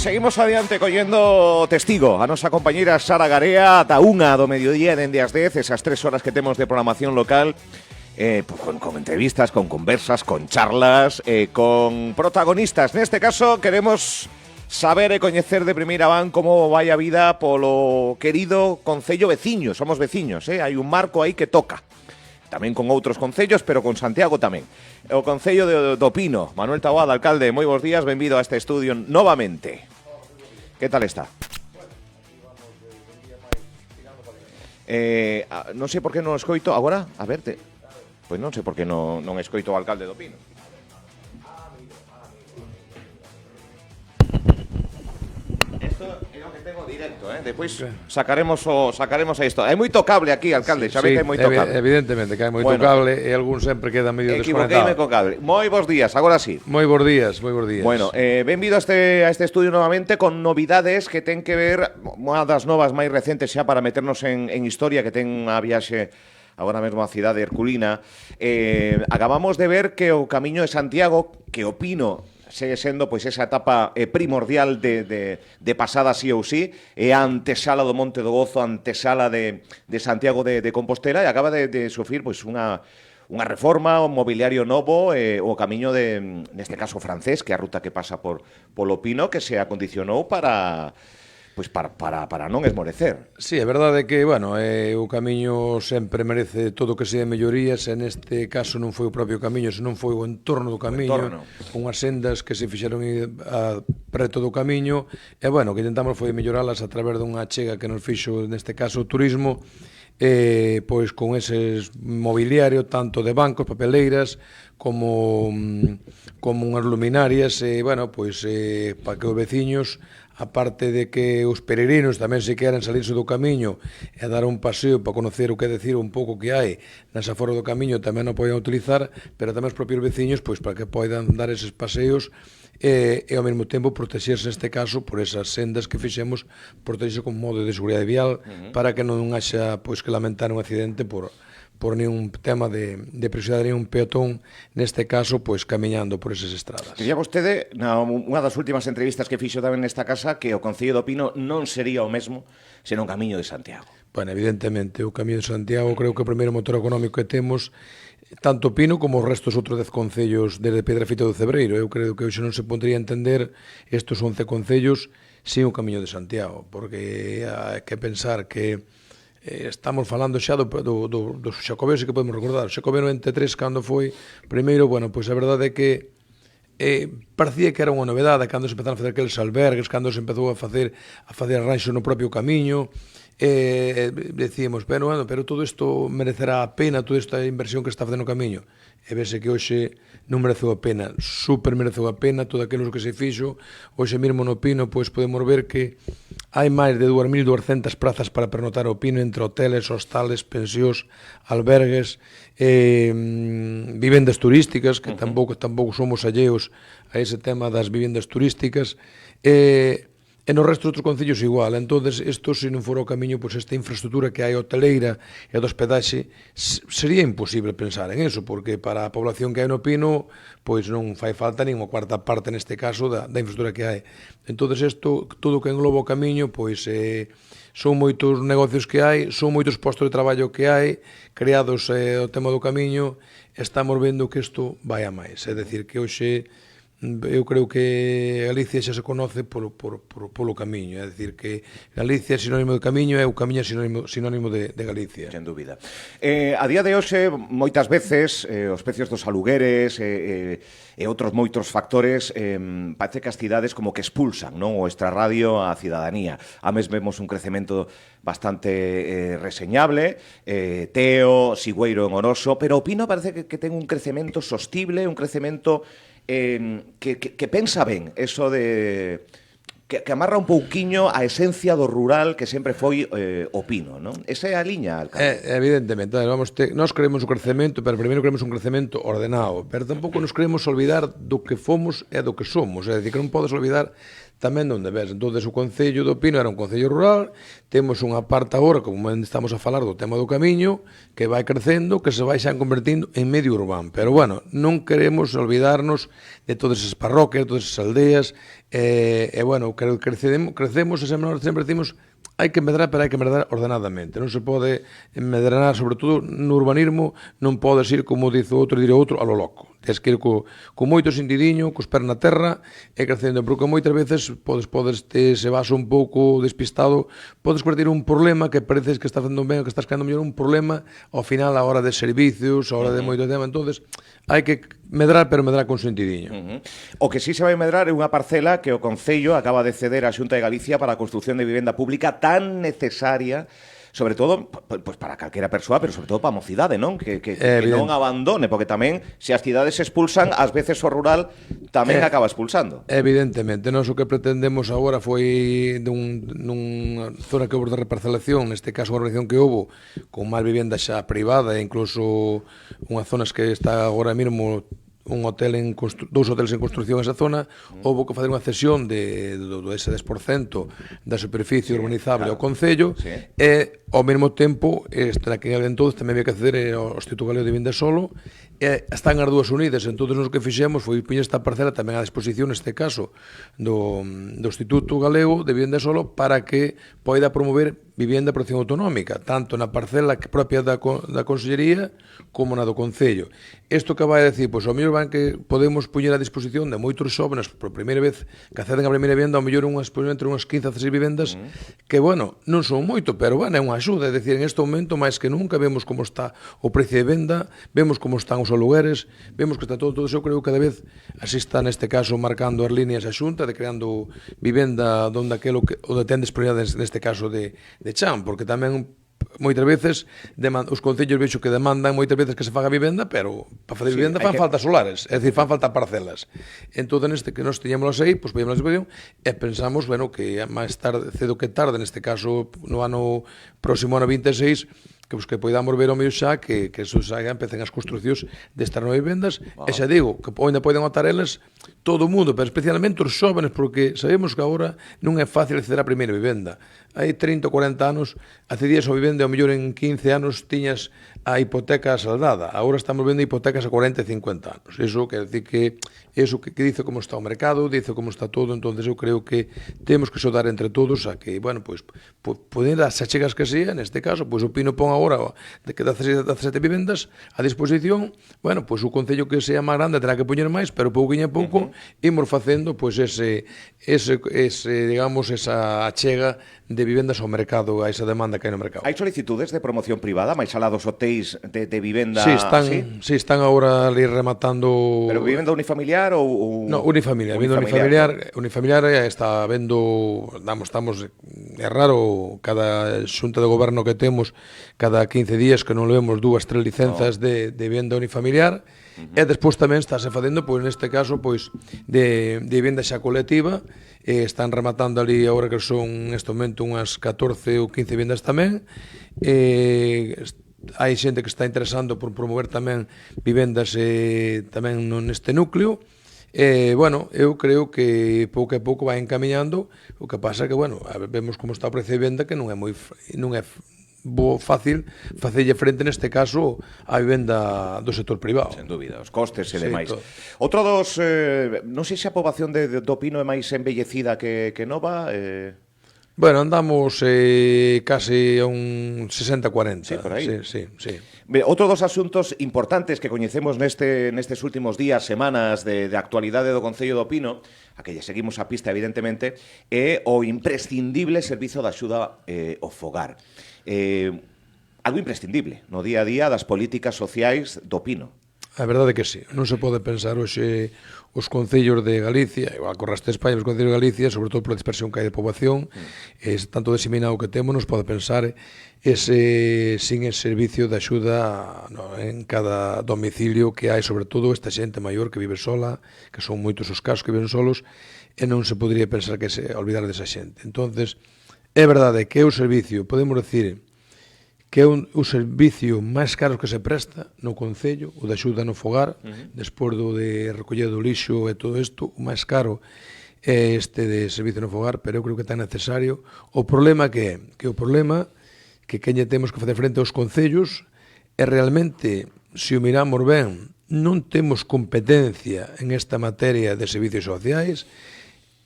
seguimos adiante collendo testigo a nosa compañeira Sara Garea ata unha do mediodía dende as 10, esas 3 horas que temos de programación local, con entrevistas, con conversas, con charlas, con protagonistas. Neste caso queremos saber e coñecer de primeira man como vai a vida polo querido concello veciño. Somos veciños, hai un marco aí que toca. Tamén con outros concellos, pero con Santiago tamén. O concello do Pino. Manuel Taboada, alcalde, moi bons días, benvido a este estudio novamente. Que tal está? Non sei por que non escoito agora, a verte. Pois non sei por que non escoito o alcalde do Pino. Isto é o que tengo directo, depois sacaremos a isto. É moito cable aquí, alcalde, xa ve que é moito cable. Evidentemente que hai moito cable e algún sempre queda medio desconectado. Equivoqueime co cable. Moi bons días, agora sí. Moi bons días, moi bons días. Bueno, benvido a este estudio novamente con novidades que ten que ver, unha das novas máis recentes xa para meternos en historia, que ten a viaxe agora mesmo a cidade herculina. Acabamos de ver que o Camiño de Santiago, que o Pino segue sendo pois esa etapa primordial de pasada sí ou sí, é a antesala do Monte do Gozo, a antesala de Santiago de Compostela, e acaba de sufrir pois unha reforma, un mobiliario novo, o camiño neste caso francés, que é a ruta que pasa polo Pino, que se acondicionou para non esmorecer. Sí, é verdade que, o camiño sempre merece todo o que sea mellorías, e neste caso non foi o propio camiño, senón foi o entorno do camiño, unhas sendas que se fixeron preto do camiño, e, que intentamos foi melloralas a través dunha achega que nos fixo, neste caso, o turismo, pois con eses mobiliario, tanto de bancos, papeleiras, como unhas luminarias, para que os veciños, aparte de que os peregrinos tamén se queran salirse do camiño e dar un paseo para conocer o que decir un pouco que hai nas aforas do camiño, tamén o poden utilizar, pero tamén os propios veciños para que poidan dar eses paseos e ao mesmo tempo protexerse neste caso por esas sendas que fixemos, protexerse con modo de seguridade vial para que non haxa que lamentar un accidente por ningún tema de prioridade de un peatón, neste caso, camiñando por esas estradas. Dicía vostede, unha das últimas entrevistas que fixo tamén nesta casa, que o Concello do Pino non sería o mesmo senón o Camiño de Santiago. Evidentemente, o Camiño de Santiago creo que o primeiro motor económico que temos, tanto Pino como os restos outros 10 concellos desde Piedrafita do Cebreiro. Eu creo que hoxe non se podría entender estes 11 concellos sin o Camiño de Santiago, porque hai que pensar que estamos falando xa dos xacobeos, que podemos recordar. O Xacobeo 93, cando foi primeiro, a verdade é que parecía que era unha novedade cando se empezaron a fazer aqueles albergues, cando se empezou a facer arranxos no propio camiño, decíamos, pero todo isto merecerá a pena, toda esta inversión que está facendo o camiño. E vese que hoxe non mereceu a pena, super mereceu a pena todo aquilo que se fixo. Hoxe mesmo no Pino podemos ver que hai máis de 2.200 prazas para pernotar o Pino, entre hoteles, hostales, pensións, albergues, vivendas turísticas, que tampouco somos alleos a ese tema das vivendas turísticas, e no resto dos concellos igual. Entonces, isto, se non fora o camiño, esta infraestructura que hai hoteleira e do hospedaxe, sería imposible pensar en eso, porque para a población que hai no Pino, non fai falta nin unha cuarta parte, neste caso, da infraestructura que hai. Entonces, isto, todo o que engloba o camiño, son moitos negocios que hai, son moitos postos de traballo que hai, creados o tema do camiño, estamos vendo que isto vai a máis. É dicir, que hoxe eu creo que Galicia xa se conoce polo camiño, é dicir, que Galicia é sinónimo de camiño e o camiño é sinónimo de Galicia. Sen dúbida. A día de hoxe, moitas veces, os precios dos alugueres e outros moitos factores, parece que as cidades como que expulsan, non, o extrarradio á cidadanía. A mes vemos un crecemento bastante reseñable, Teo, Sigüeiro en Oroso, pero o Pino parece que ten un crecemento sostible, un crecemento que pensa ben, eso de que amarra un pouquiño a esencia do rural que sempre foi o Pino, non? Esa é a liña, alcalde. Evidentemente, nós queremos o crecemento, pero primeiro queremos un crecemento ordenado, pero tampouco nos queremos olvidar do que fomos e do que somos, é dicir, que non podes olvidar tamén onde ves. Entón, o Concello do Pino era un concello rural, temos unha parte agora, como estamos a falar do tema do camiño, que vai crecendo, que se vai xa convertindo en medio urbano. Pero, bueno, non queremos olvidarnos de todas esas parroquias, todas esas aldeas, bueno, crecemos e sempre decimos hai que medrar, pero hai que medrar ordenadamente. Non se pode medrar, sobre todo no urbanismo, non podes ir, como dice outro, dir outro, a lo loco. Tens que ir co moito sentidiño, cos pés na terra, e crecendo, porque moitas veces se vas un pouco despistado, podes convertir un problema que pareces que estás facendo ben, que estás creando mellor un problema, ao final, a hora de servicios, a hora de moito tema, entonces hai que medrar, pero medrar con sentidiño. O que sí se vai medrar é unha parcela que o Concello acaba de ceder á Xunta de Galicia para a construción de vivenda pública tan necesaria, sobre todo pues para calquera persoa, pero sobre todo para a mocidade, non? Que non abandone, porque tamén se as cidades expulsan, ás veces o rural tamén acaba expulsando. Evidentemente, nós o que pretendemos agora foi nunha zona que houve de reparcelación, neste caso unha organización que houve con máis vivenda xa privada, e incluso unhas zonas que está agora mesmo dous hoteles en construción esa zona, houve que facer unha cesión do ese 10% da superficie urbanizable ao Concello, e ao mesmo tempo, que entonces tamén había que acceder ao Instituto Galego de Vivenda Solo, e están as dúas unidas. Entón, nós o que fixemos foi poñer esta parcela tamén á disposición, neste caso, do Instituto Galego de Vivenda Solo, para que poida promover vivenda de protección autonómica, tanto na parcela propia da Consellería como na do Concello. Isto que vai a decir, pois ao mellor van que podemos poñer a disposición de moitos xóvenes por primeira vez que acceden a primeira vivenda, ao mellor entre unhas 15 a 16 vivendas, que, bueno, non son moito, pero, bueno, é unha axuda. É dicir, en este momento, máis que nunca, vemos como está o precio de venda, vemos como están os alugueres, vemos que está todo iso. Eu creo que cada vez así está, neste caso, marcando as líneas a Xunta, de creando vivenda onde ten disponibilidade, neste caso, de chan, porque tamén moitas veces os concellos vexo que demandan moitas veces que se faga vivenda, pero para fazer vivenda fan falta solares, é dicir, fan falta parcelas. Entón, neste que nós teñámoslas aí, pois podíamos a disposición, e pensamos, bueno, que máis tarde, cedo que tarde, neste caso, no ano próximo, ano 26, que poidamos ver ao medio xa que empecen as construcións destas novas vivendas, e xa digo, que ainda poden optar elas todo o mundo, pero especialmente os xóvenes, porque sabemos que agora non é fácil acceder á primeira vivenda. Hai 30 ou 40 anos, accedías a vivenda, ao mellor en 15 anos tiñas a hipoteca saldada. Agora estamos vendo hipotecas a 40 e 50 anos. Iso quer decir que dice como está o mercado, dice como está todo. Entonces eu creo que temos que xodar entre todos a que, bueno, pois, poder as achegas que sea, neste caso, pois o Pino pon agora de que 17 vivendas a disposición. Bueno, pois o concello que sea máis grande terá que poñer máis, pero pouquinho a pouco imos facendo pois digamos, esa achega de vivendas ao mercado, a esa demanda que hai no mercado. Hai solicitudes de promoción privada, máis alá dos hotéis de vivenda? Sí, están agora ali rematando... Pero vivenda unifamiliar ou... No, unifamiliar. Unifamiliar está vendo... Estamos... É raro, cada xunta de goberno que temos, cada 15 días que non levemos 2, 3 licenzas de vivenda unifamiliar, e despois tamén estáse facendo, pois neste caso, pois de vivenda xa colectiva. Están rematando ali agora que son neste momento unhas 14 ou 15 vivendas tamén. Hai xente que está interesando por promover tamén vivendas tamén neste núcleo. Bueno, eu creo que pouco a pouco vai encamiñando. O que pasa que, bueno, vemos como está o precio de venda, que non é fácil facerlle frente, neste caso, á vivenda do sector privado. Sen dúbida, os costes e demais. Outro dos... non sei se a poboación do Pino é máis embellecida que nova... Bueno, andamos casi a un 60-40. Sí, por aí. Sí. Outro dos asuntos importantes que coñecemos nestes últimos días, semanas de actualidade do Concello do Pino, a que lle seguimos a pista, evidentemente, é o imprescindible servizo de axuda ao fogar. Algo imprescindible no día a día das políticas sociais do Pino. A verdade é que sí. Non se pode pensar hoxe os concellos de Galicia, igual co resto de España, os concellos de Galicia, sobre todo pola dispersión que hai de poboación, tanto diseminado que temos, nos pode pensar sin ese servicio de axuda en cada domicilio que hai, sobre todo esta xente maior que vive sola, que son moitos os casos que viven solos, e non se podría pensar que se olvidar desa xente. Entonces, é verdade que é o servicio, podemos decir, que é o servicio máis caro que se presta no Concello, o de axuda no fogar, despois do de recoller do lixo e todo isto, o máis caro é este de servicio no fogar, pero eu creo que é tan necesario. O problema que o problema que lle temos que facer frente aos concellos é realmente, se o miramos ben, non temos competencia en esta materia de servicios sociais.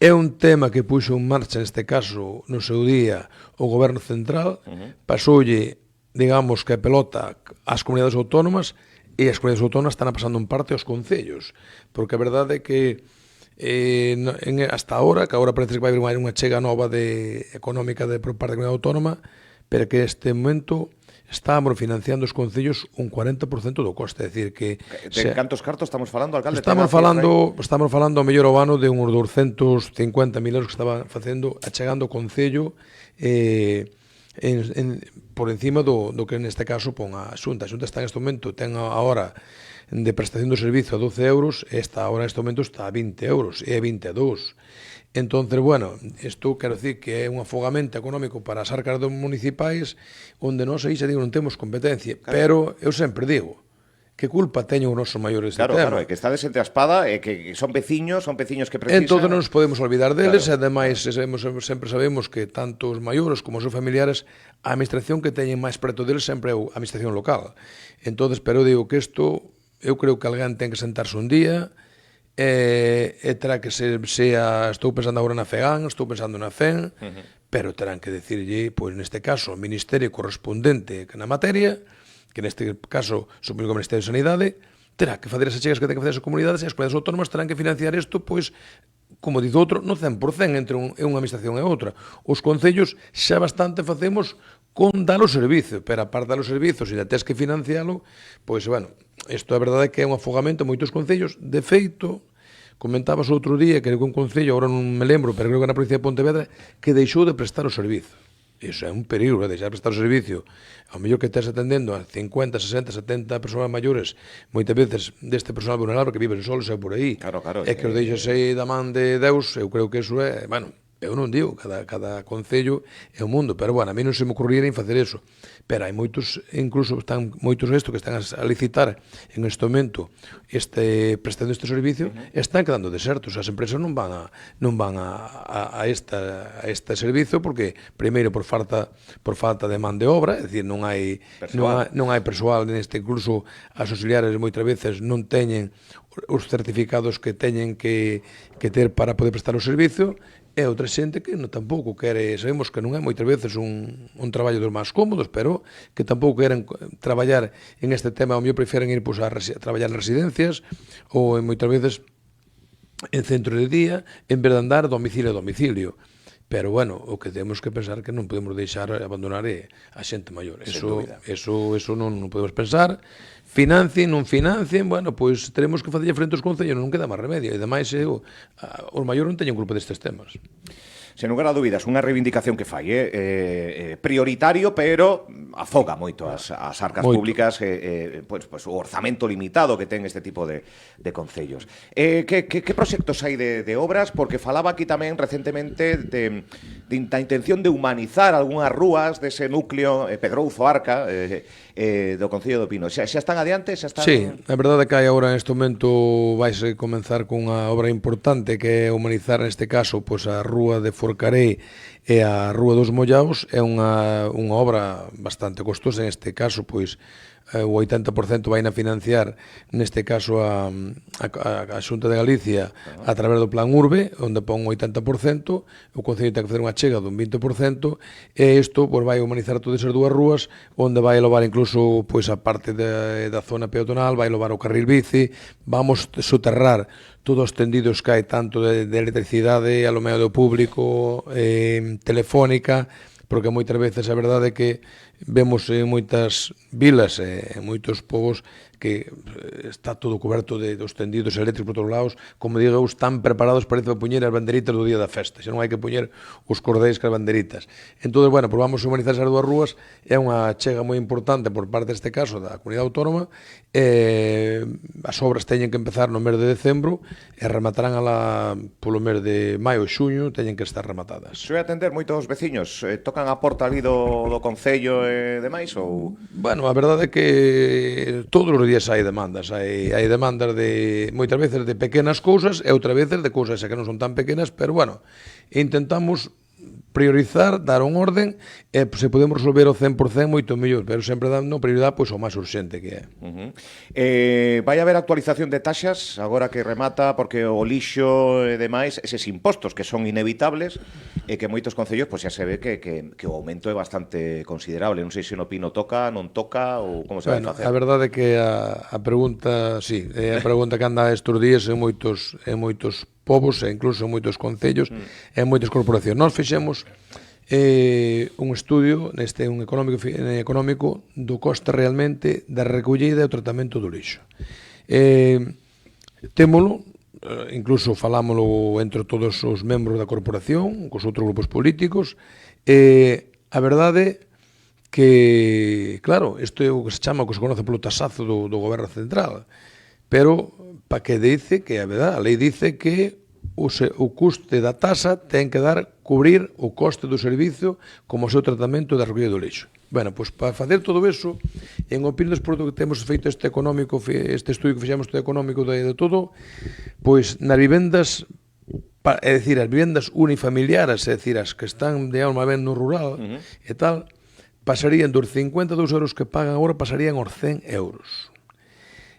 É un tema que puxo en marcha, neste caso, no seu día, o Goberno Central, pasoulle, digamos, que a pelota ás comunidades autónomas, e as comunidades autónomas están pasando en parte aos concellos, porque a verdade é que hasta ahora, que agora parece que vai haber unha chega nova económica por parte da comunidade autónoma, pero que este momento estamos financiando os concellos un 40% do coste, é dicir que... De cantos cartos estamos falando, alcalde? Estamos falando ao mellor ao ano de uns 250.000 euros que estaba facendo, achegando o concello por encima do que neste caso pon a Xunta. A Xunta está neste momento, ten a hora de prestación do servizo a 12 euros, esta hora neste momento está a 20 euros, e a 22. Entonces, bueno, isto quero dicir que é un afogamento económico para as arcas dos municipais onde nós aí xa digo non temos competencia, pero eu sempre digo que culpa teñen os nosos maiores claro, de Claro, tema. é que estades entre a espada, é que son veciños que precisan... Entón non nos podemos olvidar deles, claro. E ademais sempre sabemos que tanto os maiores como os seus familiares, a administración que teñen máis preto deles sempre é a administración local. Entón, pero eu digo que isto, eu creo que alguén ten que sentarse un día, terá que sea, estou pensando agora na FEGAN, estou pensando na FEN, pero terán que decirlle, pois neste caso, o ministerio correspondente que na materia, que neste caso supoño que o Ministerio de Sanidade, terá que facer esas chegas que ten que facer as comunidades, e as comunidades autónomas terán que financiar isto, pois, como diz outro, no 100% entre unha administración e outra. Os concellos xa bastante facemos con dar o servicio, pero a parte dar o servicio, se ainda tens que financialo, pois, bueno, isto é verdade que é un afogamento en moitos concellos. De feito, comentabas outro día que un concello, agora non me lembro, pero creo que na provincia de Pontevedra, que deixou de prestar o servizo. Iso é un perigo, deixar de prestar o servicio. Ao mellor que estés atendendo a 50, 60, 70 persoas maiores, moitas veces deste personal vulnerable que viven solos e por aí, claro, e que os deixas aí da man de Deus, eu creo que iso é, bueno, eu non digo, cada concello é un mundo, pero, bueno, a mí non se me ocurriría en facer eso. Pero hai moitos, incluso están moitos que están a licitar en este momento prestando este servicio, están quedando desertos. As empresas non van a este servicio porque, primeiro, por falta de man de obra, é dicir, non hai persoal neste, incluso as auxiliares moitas veces non teñen os certificados que teñen que ter para poder prestar o servicio, e outra xente que tampouco quere, sabemos que non é moitas veces un traballo dos máis cómodos, pero que tampouco queren traballar en este tema, ou mellor prefieren ir a traballar en residencias ou moitas veces en centro de día, en vez de andar domicilio a domicilio. Pero, bueno, o que temos que pensar que non podemos deixar abandonar a xente maior. Eso non podemos pensar. Financien, non financien, bueno, pois teremos que facerlle frente aos concellos, non queda máis remedio. E, ademais, os maiores non teñen culpa destes temas. Sen lugar a dúbidas, unha reivindicación que fai, prioritario, pero afoga moito as arcas públicas, o orzamento limitado que ten este tipo de concellos. Que proxectos hai de obras? Porque falaba aquí tamén recentemente da intención de humanizar algunhas rúas dese núcleo Pedrouzo, Arca, do Concello do Pino. Xa están adiante? Sí, a verdade é que hai agora neste momento vaise comenzar con unha obra importante que é humanizar neste caso pois a rúa de Forcarei e a Rúa dos Mollaos. É unha obra bastante costosa, en este caso pois o 80% vai a financiar neste caso a Xunta de Galicia a través do Plan Urbe, onde pon un 80%, o Concello ten que facer unha chega dun 20%, e isto pois vai humanizar todas esas dúas rúas, onde vai levar incluso pois a parte da zona peatonal, vai levar o carril bici, vamos soterrar todos os tendidos que hai tanto de electricidade, alumeo público, telefónica, porque moitas veces a verdade é que vemos en moitas vilas e en moitos povos que está todo coberto dos tendidos eléctricos por todos lados, como digo, están preparados para poñer as banderitas do día da festa, xa non hai que poñer os cordéis que as banderitas. Entón, bueno, pues vamos a humanizar esas dúas rúas, é unha chega moi importante por parte deste caso da comunidade autónoma, as obras teñen que empezar no mes de decembro e rematarán polo mes de maio ou xuño, teñen que estar rematadas. Se vai atender moitos veciños, tocan a porta ali do Concello e demais, ou... Bueno, a verdade é que todos os días hai demandas, hai demandas de, moitas veces, de pequenas cousas e outras veces de cousas que non son tan pequenas, pero bueno, intentamos priorizar, dar un orden, e se podemos resolver o 100% moito mellor, pero sempre dando prioridade pois, ao máis urxente que é. Vai haber actualización de taxas agora que remata, porque o lixo e demais, eses impostos que son inevitables e que moitos concellos pois, xa se ve que o aumento é bastante considerable. Non sei se no Pino toca, non toca, ou como se vai facer. A verdade é que a pregunta, sí, é a pregunta que anda estes días en moitos povos e incluso en moitos concellos e en moitas corporacións. Nós fixemos un estudio un económico do coste realmente da recollida e o tratamento do lixo. Témolo, incluso falámolo entre todos os membros da corporación, cos outros grupos políticos, a verdade que, claro, isto é o que se chama, o que se conoce polo tasazo do goberno central, pero para que dice que a verdade, a lei dice que o custe da tasa ten que cubrir o coste do servicio como o seu tratamento da recollida do lixo. Bueno, pois para facer todo eso, en opinión despois do que temos feito este estudio que fixemos económico de todo, pois nas vivendas, é dicir, as vivendas unifamiliares, é dicir, as que están de alma ben no rural e tal, pasarían dos 52 euros que pagan agora, pasarían aos 100 euros.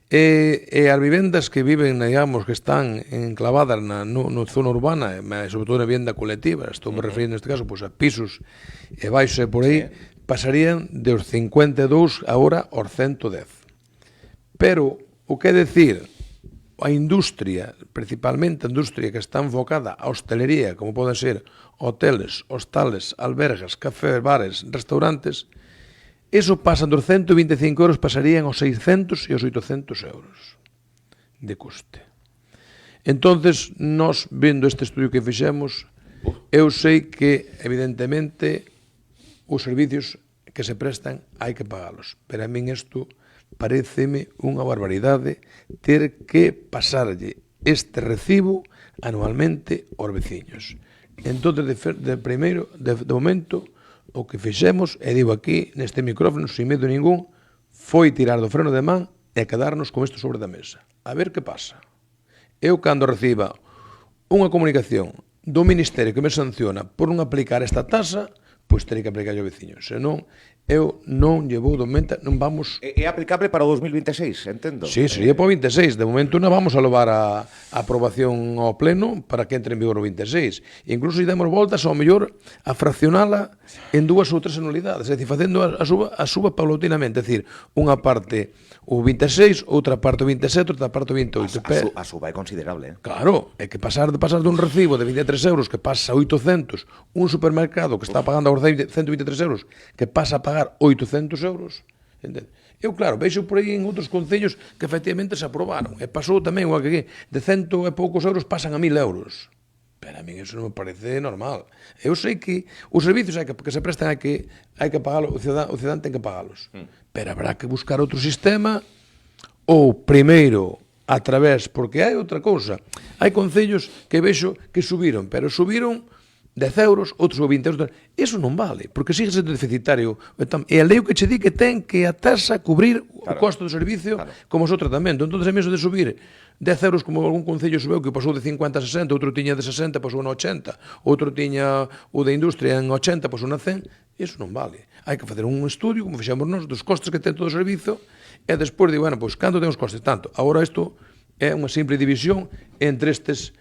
E as vivendas que viven, digamos, que están enclavadas na zona urbana, sobre todo na vivenda colectiva, estou me referindo neste caso pois, a pisos e baixos e por aí, pasarían dos 52 agora aos 110. Pero, o que é dicir, a industria, principalmente a industria que está enfocada á hostelería, como poden ser hoteles, hostales, albergas, cafés, bares, restaurantes, eso pasan dos 125 euros, pasarían aos 600 e aos 800 euros de custe. Entonces, nós, vendo este estudio que fixemos, eu sei que, evidentemente, os servicios que se prestan hai que pagalos. Pero a min isto pareceme unha barbaridade ter que pasarlle este recibo anualmente aos veciños. Entón, de momento, o que fixemos, e digo aquí, neste micrófono, sin medo ningún, foi tirar do freno de man e quedarnos con isto sobre da mesa. A ver que pasa. Eu, cando reciba unha comunicación do Ministerio que me sanciona por non aplicar esta tasa, pois terei que aplicar ao veciño. Senón, eu non llevo do momento, non vamos... É aplicable para o 2026, entendo? Sí, sería para o 26. De momento non vamos a levar a aprobación ao pleno para que entre en vigor o 26. Incluso se demos voltas, ao mellor, a fraccionala en 2 ou 3 anualidades, é dicir, facendo a suba paulatinamente, é dicir, unha parte o 26, outra parte o 27, outra parte o 28. A suba é considerable, Claro, é que pasar dun recibo de 23 euros que pasa a 800, un supermercado que está pagando aos 123 euros que pasa a pagar 800 euros, entende? Eu, claro, veixo por aí en outros concellos que efectivamente se aprobaron, e pasou tamén o que de 100 e poucos euros pasan a 1000 euros. Pero a mí eso non me parece normal. Eu sei que os servicios que se prestan hai que pagalo, o cidadán ten que pagalos. Pero habrá que buscar outro sistema ou primeiro a través, porque hai outra cousa. Hai concellos que vexo que subiron, pero subiron 10 euros, outros ou 20 euros. Eso non vale, porque sigue sendo deficitario. E a lei que che di que ten que a tasa cubrir o costo do servicio como o seu tratamento. Entón, a mí eso de subir 10 euros, como algún concello subeu, que pasou de 50 a 60, outro tiña de 60, pasou na 80, outro tiña o de industria en 80, pasou na 100, iso non vale. Hai que facer un estudio, como fixemos nós, dos costes que ten todo o servizo, e despois digo, bueno, pois, canto ten os costes? Tanto. Agora isto é unha simple división entre estes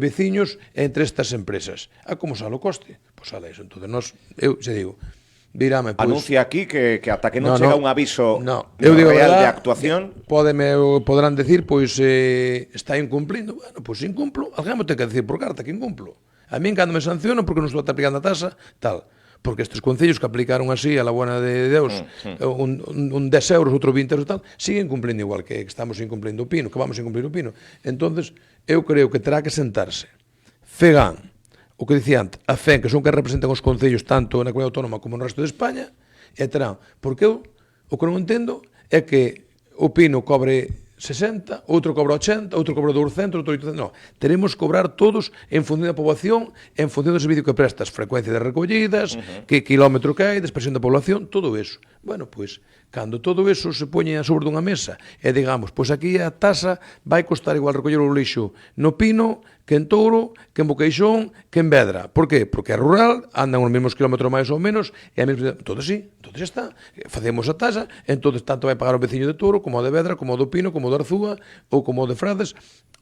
veciños e entre estas empresas. A como sale o coste? Pois sale eso. Entón, eu se digo, dirame, pois, anuncia aquí que ata que non chega un aviso real de actuación, poderán decir, pois, está incumplindo. Bueno, pois incumplo, alguén me ten que decir por carta que incumplo. A min, cando me sancionan porque non estou aplicando a tasa, tal. Porque estes concellos que aplicaron así a la buena de Deus, un 10 euros, outro 20 euros, tal, siguen cumplindo igual que estamos incumplindo o Pino, que vamos incumplir o Pino. Entonces, eu creo que terá que sentarse FEGAN, o que dicía antes, a FEN, que son que representan os concellos tanto na Comunidade Autónoma como no resto de España, e terán, porque eu o que non entendo é que o Pino cobre 60, outro cobra 80, outro cobra 200, outro 800, non. Teremos que cobrar todos en función da poboación, en función do servicio que prestas, frecuencia de recollidas, que quilómetro que hai, expresión da población, todo eso. Bueno, pois, cando todo eso se poñe sobre dunha mesa e digamos, pois aquí a tasa vai costar igual recoller o lixo no Pino, que en Touro, que en Boqueixón, que en Vedra. Por qué? Porque é rural, andan os mesmos kilómetros máis ou menos, e a mesma... Entonces sí, entonces está. Facemos a tasa, entonces tanto vai pagar o veciño de Touro, como o de Vedra, como o do Pino, como o de Arzúa, ou como o de Frades,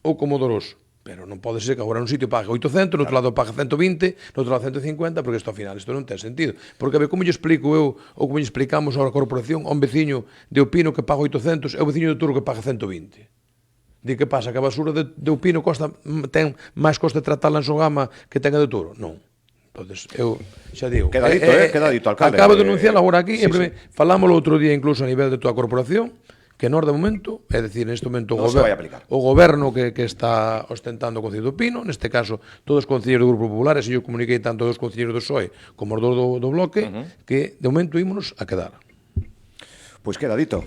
ou como o do Oroso. Pero non pode ser que agora un sitio pague 800, no outro lado pague 120, no outro lado 150, porque isto ao final, isto non ten sentido. Porque a ver, como lle explico eu, ou como lle explicamos a corporación, a un veciño de Opino que paga 800 e o veciño de Touro que paga 120? Di que pasa, que a basura de Opino ten máis coste tratala en Sogama que ten a de Touro? Non. Entonces, eu xa digo... Queda dito, alcalde. Acabo de denunciar agora aquí, falámoslo outro día incluso a nivel de toda a corporación, que nós de momento, é dicir, neste momento o goberno que está ostentando o Concello do Pino, neste caso todos os concelleiros do Grupo Popular, e se eu comuniquei tanto dos concelleiros do PSOE como os do Bloque, que de momento ímonos a quedar. Pois queda dito.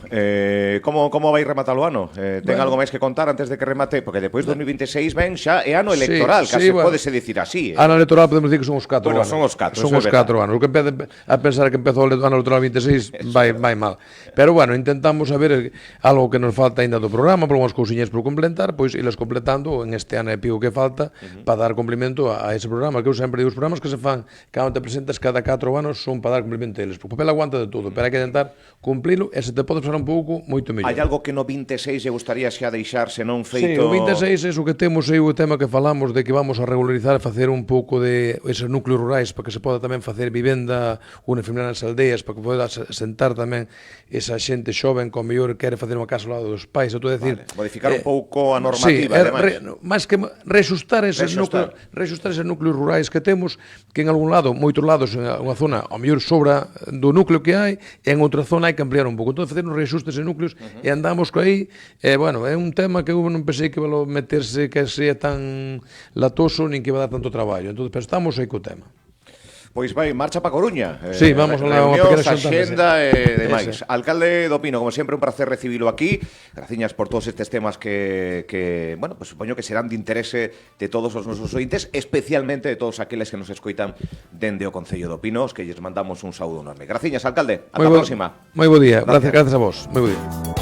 Como vai rematar o ano? Ten algo máis que contar antes de que remate? Porque depois de 2026 ven xa é ano electoral, case pódese dicir así. Ano electoral podemos dicir que son os 4 anos. Son os 4, son os 4 anos. O que empece a pensar que empezou o ano electoral 26 vai mal. Pero bueno, intentamos saber algo que nos falta ainda do programa, por unhas cousiñas por completar, pois ilas completando en este ano e pico que falta para dar cumplimento a ese programa, que eu sempre digo, os programas que se fan cando te presentas cada 4 anos son para dar cumplimento a eles. O papel aguanta de todo, pero hai que intentar cumplilo e se te pode pasar un pouco, moito mellor. Hai algo que no 26 lle gustaría xa deixar se non feito... Sí, o 26 é o que temos aí o tema que falamos de que vamos a regularizar, facer un pouco de esos núcleos rurais para que se poda tamén facer vivenda unifamiliar nas aldeas, para que poda sentar tamén esa xente xoven que ao mellor quere facer unha casa ao lado dos pais, é decir, modificar un pouco a normativa, ademais. Máis que reexustar eses núcleos rurais que temos, que en algún lado, moitos lados, en unha zona ao mellor sobra do núcleo que hai, e en outra zona hai que ampliar un pouco. Entón, facer uns reaxustes en núcleos e andamos co aí, bueno, é un tema que eu non pensei que iba a meterse que sea tan latoso nin que iba a dar tanto traballo. Entón, pero estamos aí co tema. Pois vai, marcha para Coruña. Sí, vamos a unha pequena xenda e demais. Alcalde do Pino, como sempre, un placer recibilo aquí. Graciñas por todos estes temas que bueno, pues supoño que serán de interese de todos os nosos ointes, especialmente de todos aqueles que nos escoitan dende o Concello do Pino, que lles mandamos un saúdo enorme. Graciñas, alcalde. Ata a próxima. Moi bo día. Gracias a vos. Moi bo día.